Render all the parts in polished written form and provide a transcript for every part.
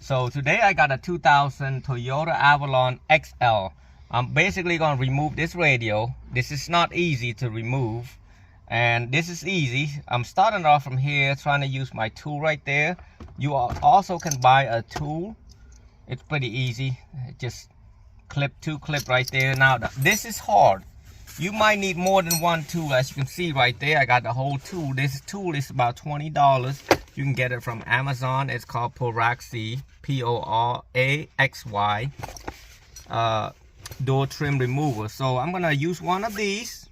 So today I got a 2000 Toyota Avalon XL. I'm basically going to remove this radio. This is not easy to remove, and this is easy. I'm starting off from here, trying to use my tool right there. You also can buy a tool. It's pretty easy. Just two clip right there. Now this is hard. You might need more than one tool. As you can see right there, I got the whole tool. This tool is about $20. You can get it from Amazon. It's called Poraxy, P-O-R-A-X-Y. Door trim remover. So I'm gonna use one of these,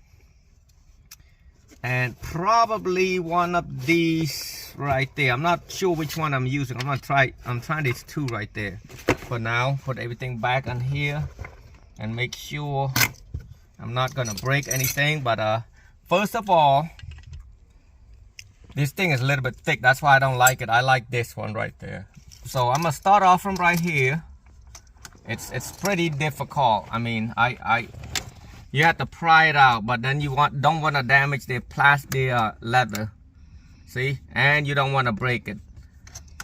and probably one of these right there. I'm not sure which one I'm using. I'm trying these two right there. For now, put everything back on here and make sure I'm not gonna break anything. But first of all, this thing is a little bit thick. That's why I don't like it. I like this one right there. So I'm gonna start off from right here. It's pretty difficult. I mean, you have to pry it out, but then you don't want to damage the plastic leather. See, and you don't want to break it.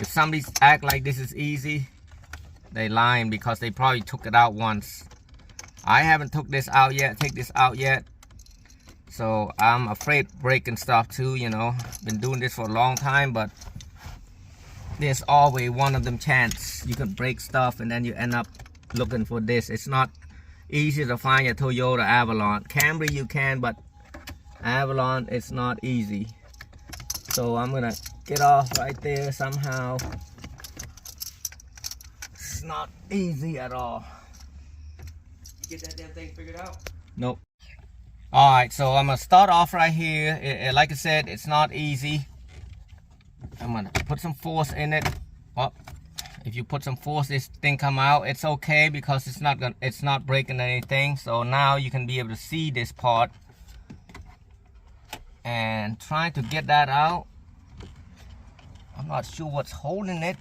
If somebody act like this is easy, they lying, because they probably took it out once. I haven't took this out yet. So I'm afraid breaking stuff too, you know. Been doing this for a long time, but there's always one of them chance you can break stuff, and then you end up looking for this. It's not easy to find a Toyota Avalon. Camry you can, but Avalon it's not easy. So I'm gonna get off right there somehow. It's not easy at all. You get that damn thing figured out? Nope. Alright, so I'm gonna start off right here. Like I said, it's not easy. I'm gonna put some force in it. If you put some force, this thing come out. It's okay, because it's not breaking anything. So now you can be able to see this part, and trying to get that out. I'm not sure what's holding it.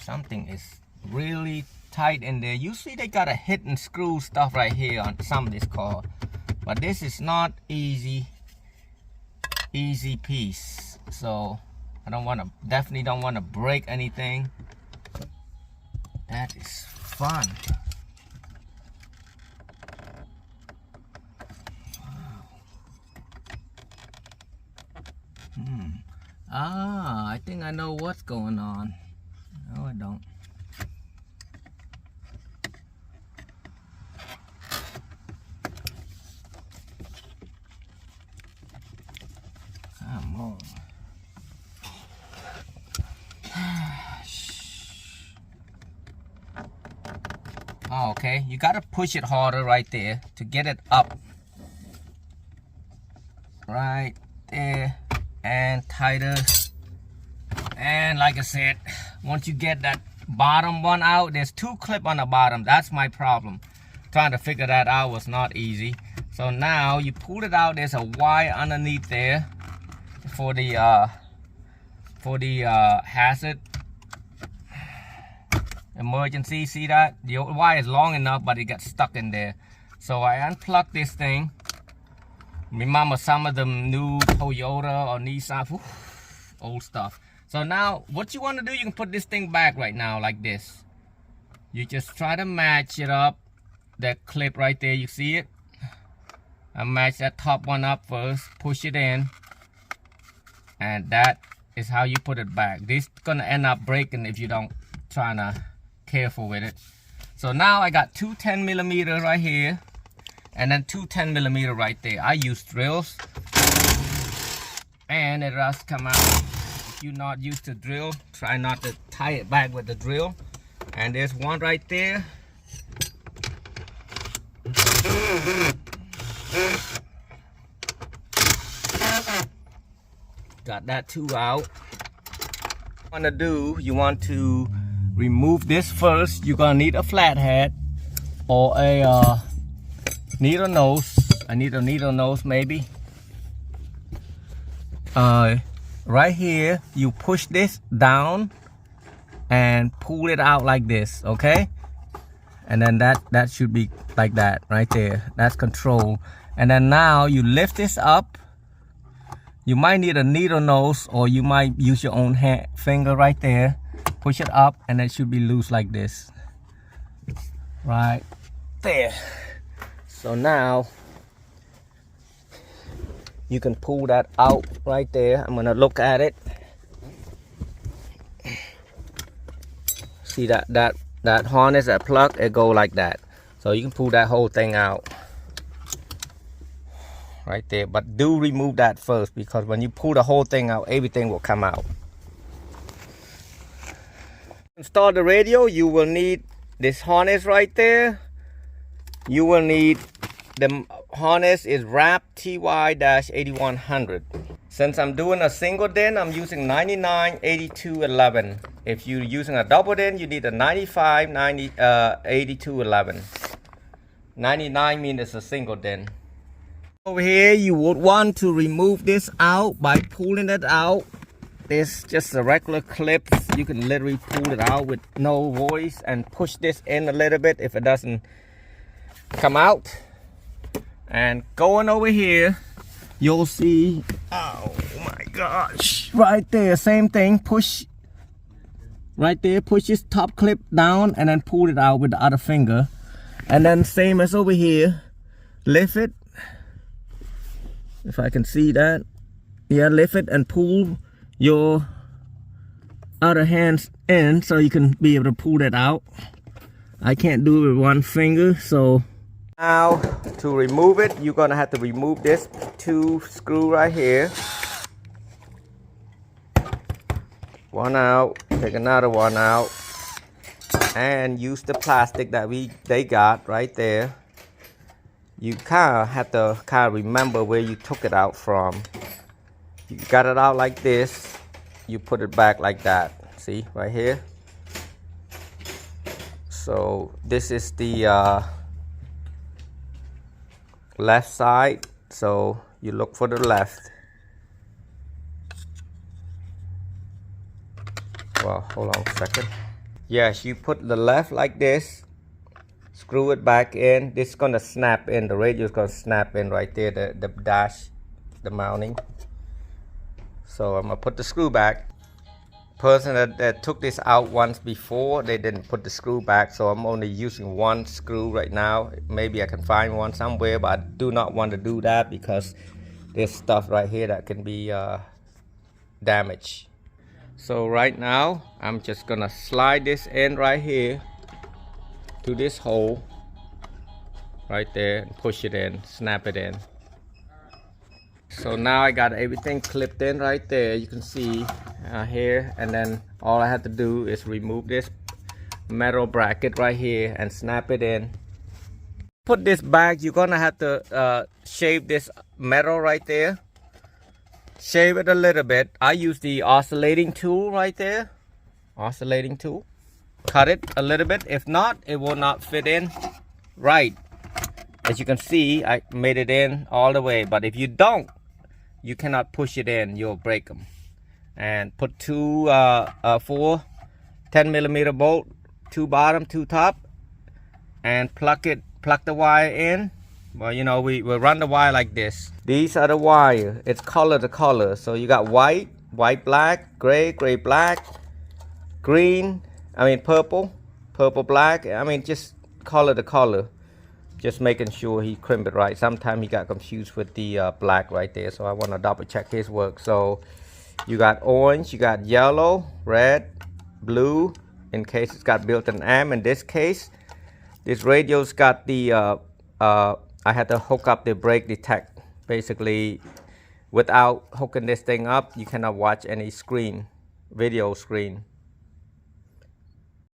Something is really tight in there. Usually they got a hidden screw stuff right here on some of this car, but this is not easy piece. So I definitely don't want to break anything. That is fun. Wow. I think I know what's going on. No, I don't. Come on. Oh, okay. You gotta push it harder right there to get it up. Right there. And tighter. And like I said, once you get that bottom one out, there's two clips on the bottom. That's my problem. Trying to figure that out was not easy. So now you pull it out. There's a wire underneath there for the hazard emergency. See that? The wire is long enough, but it got stuck in there. So I unplugged this thing. Remember some of them new Toyota or Nissan, old stuff. So now what you want to do, you can put this thing back right now like this. You just try to match it up. That clip right there, you see it? I match that top one up first, push it in, and that is how you put it back. This is gonna end up breaking if you don't try to careful with it. So now I got two 10mm right here, and then two 10mm right there. I use drills, and it does come out. If you're not used to drill, try not to tie it back with the drill. And there's one right there. Got that two out. You want to remove this first. You're gonna need a flathead or a needle nose. I need a needle nose maybe. Right here, you push this down and pull it out like this, okay? And then that should be like that right there. That's control. And then now you lift this up You might need a needle nose, or you might use your own finger right there. Push it up and it should be loose like this. Right there. So now you can pull that out right there. I'm gonna look at it. See that harness, that plug, it go like that. So you can pull that whole thing out right there. But do remove that first, because when you pull the whole thing out, everything will come out. Install the radio, you will need this harness right there. You will need the harness is wrap TY-8100. Since I'm doing a single DIN, I'm using 998211. If you're using a double DIN, you need a 8211. 99 means it's a single DIN. Over here, you would want to remove this out by pulling it out. This just a regular clip. You can literally pull it out with no voice and push this in a little bit if it doesn't come out. And going over here, you'll see, oh my gosh, right there, same thing. Push right there, push this top clip down and then pull it out with the other finger. And then same as over here, lift it, if I can see that. Yeah, lift it and pull your other hands in so you can be able to pull that out. I can't do it with one finger, so now to remove it, you're gonna have to remove this two screw right here. One out, take another one out, and use the plastic that they got right there. You kind of have to remember where you took it out from. You got it out like this, you put it back like that. See right here. So this is the left side, so you look for the left. Well, hold on a second. Yes, you put the left like this, screw it back in. This is gonna snap in, the radio is gonna snap in right there, the dash, the mounting. So I'm gonna put the screw back. Person that took this out once before, they didn't put the screw back, so I'm only using one screw right now. Maybe I can find one somewhere, but I do not want to do that because there's stuff right here that can be damaged. So right now I'm just gonna slide this in right here to this hole right there and push it in, snap it in. So now I got everything clipped in right there, you can see here, and then all I have to do is remove this metal bracket right here and snap it in. Put this back, you're gonna have to shave this metal right there. Shave it a little bit. I use the oscillating tool right there. Oscillating tool. Cut it a little bit. If not, it will not fit in right. As you can see, I made it in all the way. But if you don't, you cannot push it in. You'll break them. And put two 4 10mm bolt, 2 bottom, 2 top, and plug the wire in. Well, you know, we will run the wire like this. These are the wire. It's color to color. So you got white, black, gray, black, green, purple, black. Just color to color. Just making sure he crimped it right. Sometimes he got confused with the black right there. So I want to double check his work. So you got orange, you got yellow, red, blue, in case it's got built-in amp. In this case, this radio's got the I had to hook up the brake detect. Basically, without hooking this thing up, you cannot watch any screen, video screen.